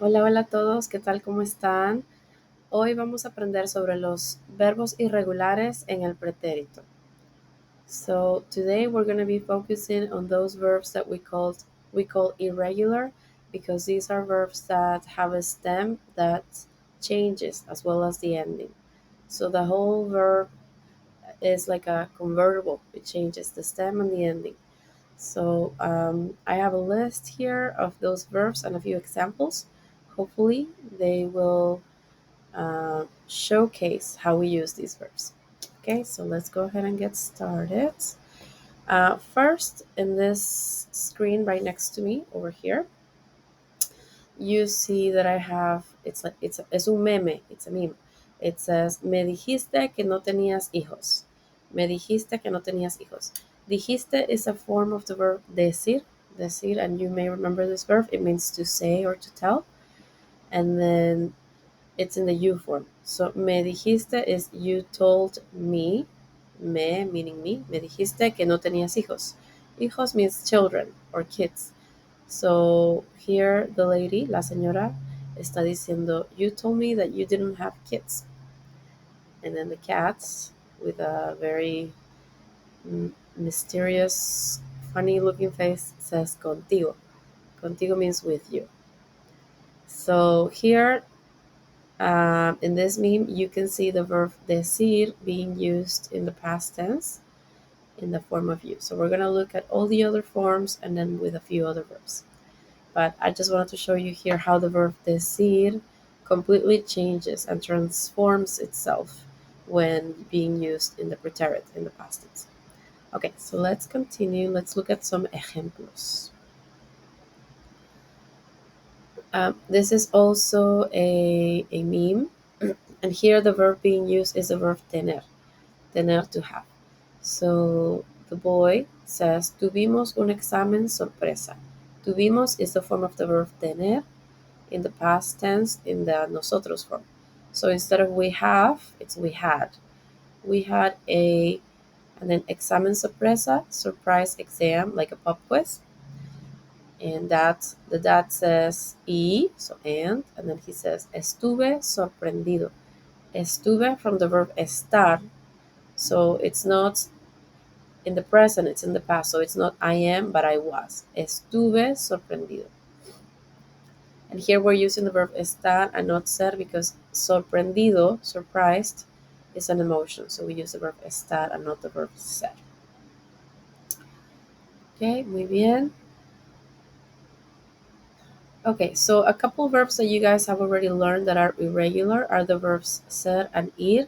Hola, hola a todos, ¿qué tal? ¿Cómo están? Hoy vamos a aprender sobre los verbos irregulares en el pretérito. So today we're going to be focusing on those verbs that we call irregular because these are verbs that have a stem that changes as well as the ending. So the whole verb is like a convertible. It changes the stem and the ending. So I have a list here of those verbs and a few examples. Hopefully they will showcase how we use these verbs. Okay, so let's go ahead and get started. First, in this screen right next to me over here, you see that I have es un meme, it's a meme. It says, me dijiste que no tenías hijos. Me dijiste que no tenías hijos. Dijiste is a form of the verb decir, and you may remember this verb. It means to say or to tell. And then it's in the you form. So me dijiste is you told me, me meaning me dijiste que no tenías hijos. Hijos means children or kids. So here the lady, la señora, está diciendo, you told me that you didn't have kids. And then the cats, with a very mysterious, funny looking face, says contigo. Contigo means with you. So here in this meme, you can see the verb decir being used in the past tense in the form of you. So we're going to look at all the other forms and then with a few other verbs. But I just wanted to show you here how the verb decir completely changes and transforms itself when being used in the preterite, in the past tense. Okay, so let's continue. Let's look at some ejemplos. This is also a meme, and here the verb being used is the verb tener to have. So the boy says, tuvimos un examen sorpresa. Tuvimos is the form of the verb tener in the past tense in the nosotros form. So instead of we have, it's we had. We had and then examen sorpresa, surprise exam, like a pop quiz. And the dad says so and then he says, estuve sorprendido. Estuve from the verb estar, so it's not in the present, it's in the past. So it's not I am, but I was. Estuve sorprendido. And here we're using the verb estar and not ser because sorprendido, surprised, is an emotion. So we use the verb estar and not the verb ser. Okay, muy bien. Okay, so a couple verbs that you guys have already learned that are irregular are the verbs ser and ir,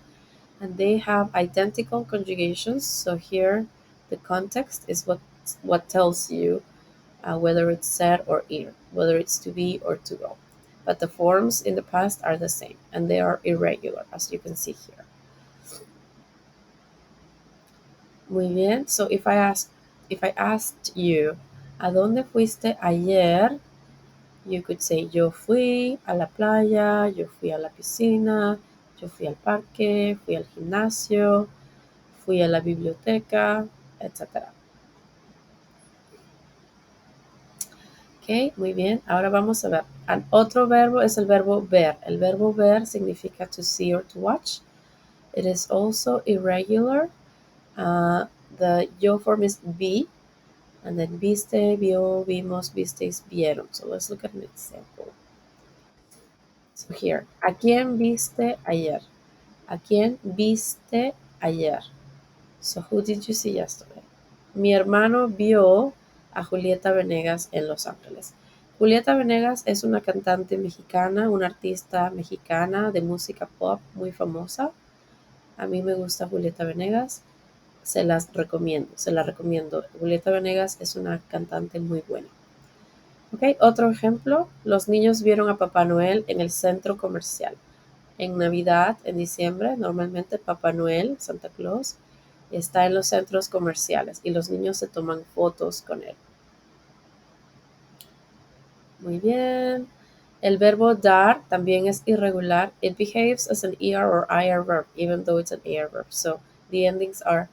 and they have identical conjugations. So here the context is what tells you whether it's ser or ir, whether it's to be or to go. But the forms in the past are the same, and they are irregular, as you can see here. Muy bien. So if I asked you, ¿a dónde fuiste ayer? You could say, yo fui a la playa, yo fui a la piscina, yo fui al parque, fui al gimnasio, fui a la biblioteca, etc. Ok, muy bien. Ahora vamos a ver. Otro verbo es el verbo ver. El verbo ver significa to see or to watch. It is also irregular. The yo form is be, and then viste, vio, vimos, visteis, vieron. So let's look at an example. So here, ¿a quién viste ayer? ¿A quién viste ayer? So who did you see yesterday? Mi hermano vio a Julieta Venegas en Los Ángeles. Julieta Venegas es una cantante mexicana, una artista mexicana de música pop muy famosa. A mí me gusta Julieta Venegas. Se la recomiendo. Julieta Venegas es una cantante muy buena. Ok, otro ejemplo. Los niños vieron a Papá Noel en el centro comercial. En Navidad, en diciembre, normalmente Papá Noel, Santa Claus, está en los centros comerciales y los niños se toman fotos con él. Muy bien. El verbo dar también es irregular. It behaves as an ER or IR verb, even though it's an AR verb. So the endings are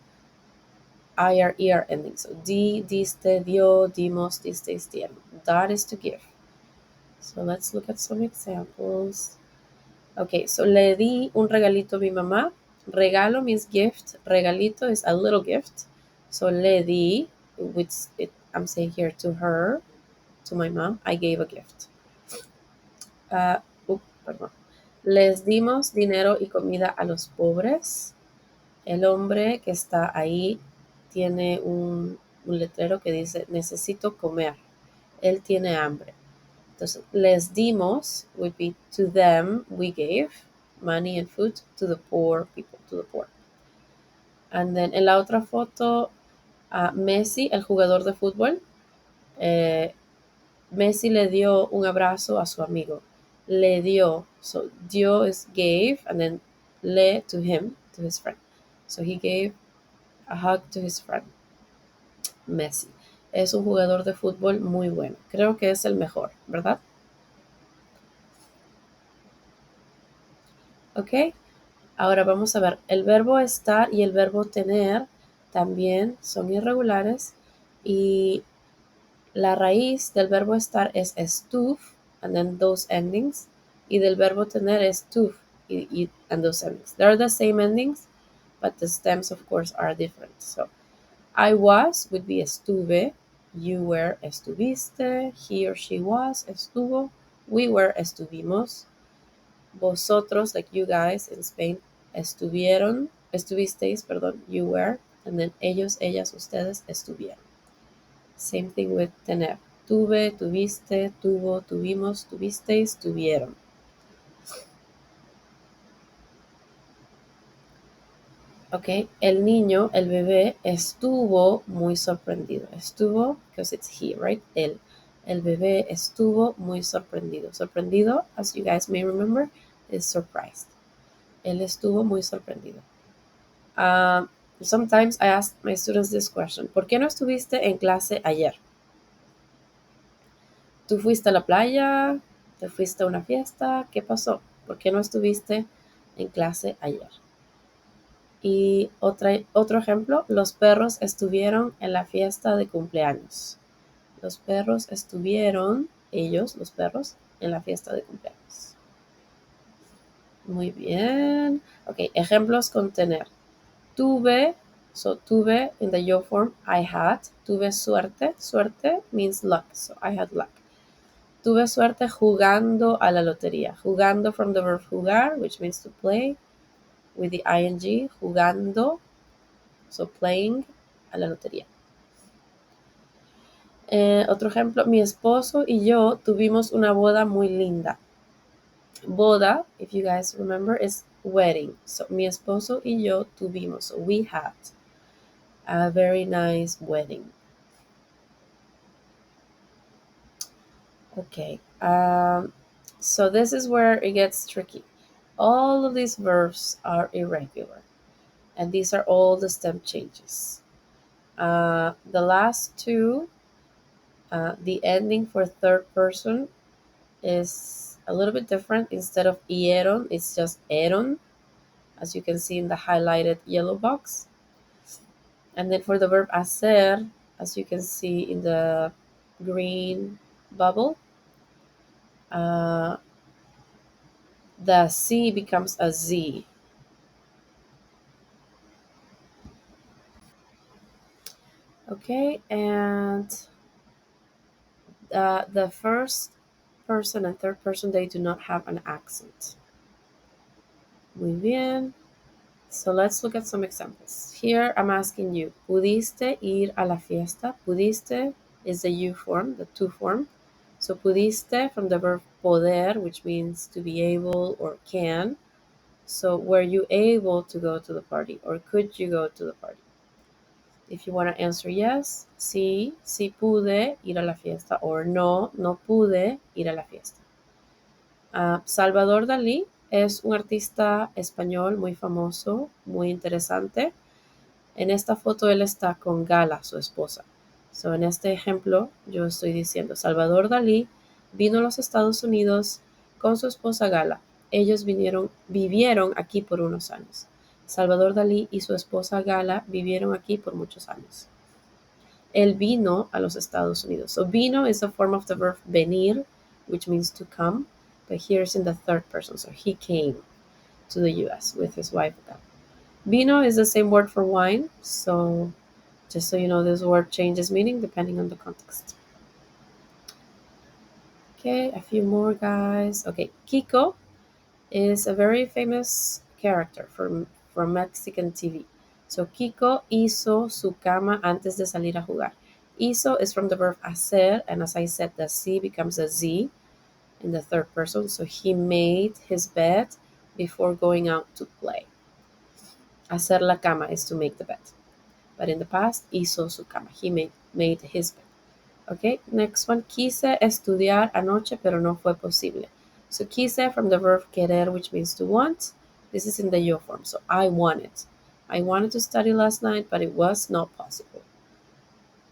IR, ER endings. So di, diste, dio, dimos, disteis, dieron. Dar is to give. So let's look at some examples. Okay, so le di un regalito a mi mamá. Regalo means gift. Regalito is a little gift. So le di, which I'm saying here to her, to my mom, I gave a gift. Perdón. Les dimos dinero y comida a los pobres. El hombre que está ahí tiene un letrero que dice necesito comer. Él tiene hambre. Entonces, les dimos would be to them, we gave money and food to the poor people, to the poor. And then en la otra foto, Messi, el jugador de fútbol, Messi le dio un abrazo a su amigo. Le dio, so dio is gave, and then le to him, to his friend. So he gave a hug to his friend. Messi es un jugador de fútbol muy bueno. Creo que es el mejor, ¿verdad? Ok. Ahora vamos a ver, el verbo estar y el verbo tener también son irregulares y la raíz del verbo estar es estuv and then those endings y del verbo tener es tuv and those endings. They're the same endings, but the stems of course are different. So I was would be estuve, you were estuviste, he or she was estuvo, we were estuvimos, vosotros, like you guys in Spain, estuvisteis, perdón, you were, and then ellos, ellas, ustedes estuvieron. Same thing with tener. Tuve, tuviste, tuvo, tuvimos, tuvisteis, tuvieron. Ok, el niño, el bebé, estuvo muy sorprendido. Estuvo, because it's he, right? Él. El bebé estuvo muy sorprendido. Sorprendido, as you guys may remember, is surprised. Él estuvo muy sorprendido. Sometimes I ask my students this question. ¿Por qué no estuviste en clase ayer? ¿Tú fuiste a la playa? ¿Te fuiste a una fiesta? ¿Qué pasó? ¿Por qué no estuviste en clase ayer? Y otro ejemplo, los perros estuvieron en la fiesta de cumpleaños. Los perros estuvieron, ellos, los perros, en la fiesta de cumpleaños. Muy bien. Ok, ejemplos con tener. Tuve, so tuve in the yo form, I had. Tuve suerte. Suerte means luck, so I had luck. Tuve suerte jugando a la lotería. Jugando from the verb jugar, which means to play, with the ing, jugando, so playing a la lotería. Otro ejemplo, mi esposo y yo tuvimos una boda muy linda. Boda, if you guys remember, is wedding. So mi esposo y yo tuvimos, so we had a very nice wedding. Okay, so this is where it gets tricky. All of these verbs are irregular, and these are all the stem changes. The last two, the ending for third person is a little bit different. Instead of ieron, it's just eron, as you can see in the highlighted yellow box. And then for the verb hacer, as you can see in the green bubble, the C becomes a Z. Okay, and the first person and third person, they do not have an accent. Muy bien. So let's look at some examples. Here I'm asking you, ¿pudiste ir a la fiesta? Pudiste is the you form, the to form. So pudiste from the verb poder, which means to be able or can. So were you able to go to the party or could you go to the party? If you want to answer yes, sí, sí pude ir a la fiesta, or no, no pude ir a la fiesta. Salvador Dalí es un artista español muy famoso, muy interesante. En esta foto él está con Gala, su esposa. So, en este ejemplo yo estoy diciendo, Salvador Dalí vino a los Estados Unidos con su esposa Gala. Ellos vivieron aquí por unos años. Salvador Dalí y su esposa Gala vivieron aquí por muchos años. Él vino a los Estados Unidos. So vino is a form of the verb venir, which means to come, but here it's in the third person. So he came to the US with his wife. Vino is the same word for wine. So just so you know, this word changes meaning depending on the context. Okay, a few more guys. Okay, Kiko is a very famous character from Mexican TV. So Kiko hizo su cama antes de salir a jugar. Hizo is from the verb hacer, and as I said, the C becomes a Z in the third person. So he made his bed before going out to play. Hacer la cama is to make the bed. But in the past, hizo su cama. He made his bed. Okay, next one. Quise estudiar anoche, pero no fue posible. So quise from the verb querer, which means to want. This is in the yo form. So I wanted. I wanted to study last night, but it was not possible.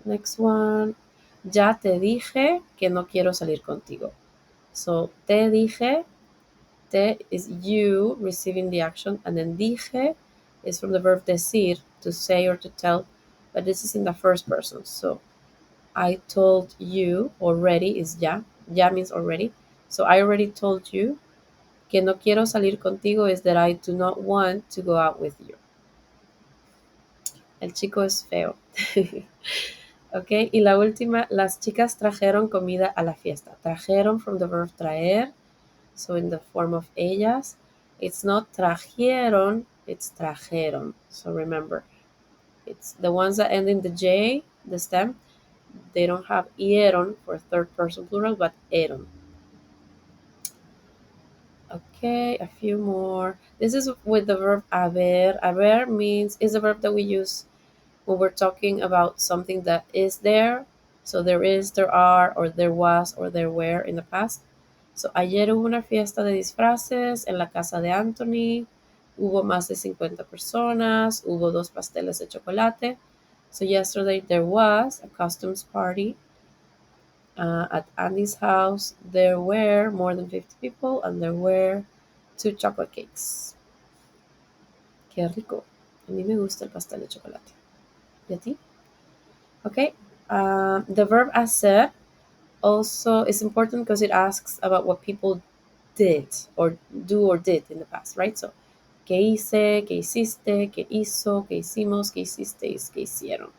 Next one. Ya te dije que no quiero salir contigo. So te dije, te is you receiving the action, and then dije is from the verb decir, to say or to tell, but this is in the first person. So I told you already is ya. Ya means already. So I already told you. Que no quiero salir contigo is that I do not want to go out with you. El chico es feo. Ok, y la última, las chicas trajeron comida a la fiesta. Trajeron from the verb traer, so in the form of ellas. It's not trajeron, it's trajeron. So remember, it's the ones that end in the J, the stem, they don't have ieron for third person plural, but eron. Okay, a few more. This is with the verb haber. Haber means is a verb that we use when we're talking about something that is there. So there is, there are, or there was, or there were in the past. So ayer hubo una fiesta de disfraces en la casa de Anthony. Hubo más de 50 personas. Hubo 2 pasteles de chocolate. So yesterday there was a customs party at Andy's house. There were more than 50 people, and there were 2 chocolate cakes. Qué rico. A mí me gusta el pastel de chocolate. ¿Y a ti? Okay. The verb hacer also is important because it asks about what people did or do or did in the past, right? So, ¿qué hice? ¿Qué hiciste? ¿Qué hizo? ¿Qué hicimos? ¿Qué hicisteis? ¿Qué hicieron?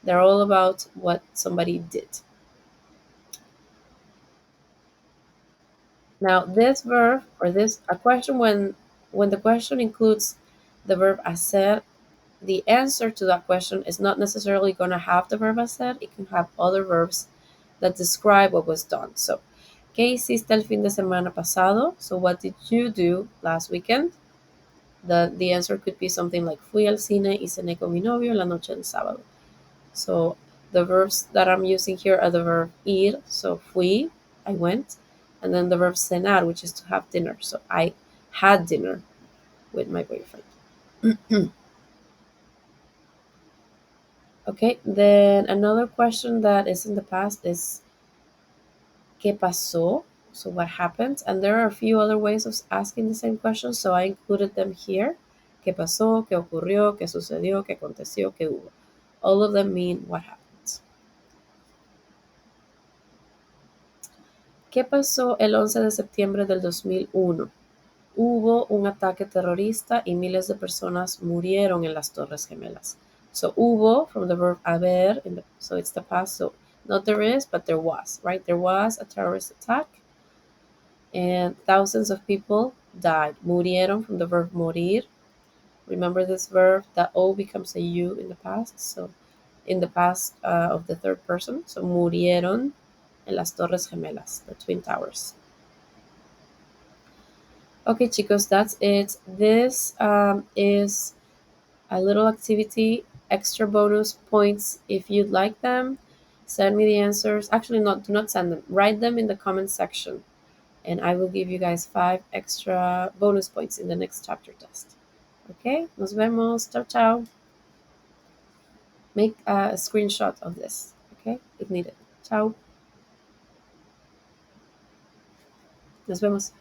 They're all about what somebody did. Now, this verb or this a question when the question includes the verb hacer, the answer to that question is not necessarily going to have the verb hacer. It can have other verbs that describe what was done. So, ¿qué hiciste el fin de semana pasado? So, what did you do last weekend? The answer could be something like fui al cine y cené con mi novio la noche del sábado. So, the verbs that I'm using here are the verb ir. So, fui, I went, and then the verb cenar, which is to have dinner. So, I had dinner with my boyfriend. Okay, then another question that is in the past is ¿qué pasó? So what happened? And there are a few other ways of asking the same question, so I included them here. ¿Qué pasó? ¿Qué ocurrió? ¿Qué sucedió? ¿Qué aconteció? ¿Qué hubo? All of them mean what happened. ¿Qué pasó el 11 de septiembre del 2001? Hubo un ataque terrorista y miles de personas murieron en las Torres Gemelas. So hubo from the verb haber, so it's the past. So not there is, but there was, right? There was a terrorist attack and thousands of people died. Murieron from the verb morir. Remember this verb, the O becomes a U in the past. So in the past of the third person. So murieron en las Torres Gemelas, the Twin Towers. Okay, chicos, that's it. This is a little activity, extra bonus points if you'd like them. Send me the answers. Actually, do not send them. Write them in the comment section, and I will give you guys 5 extra bonus points in the next chapter test. Okay, nos vemos. Ciao, ciao. Make a screenshot of this, okay, if needed. Ciao. Nos vemos.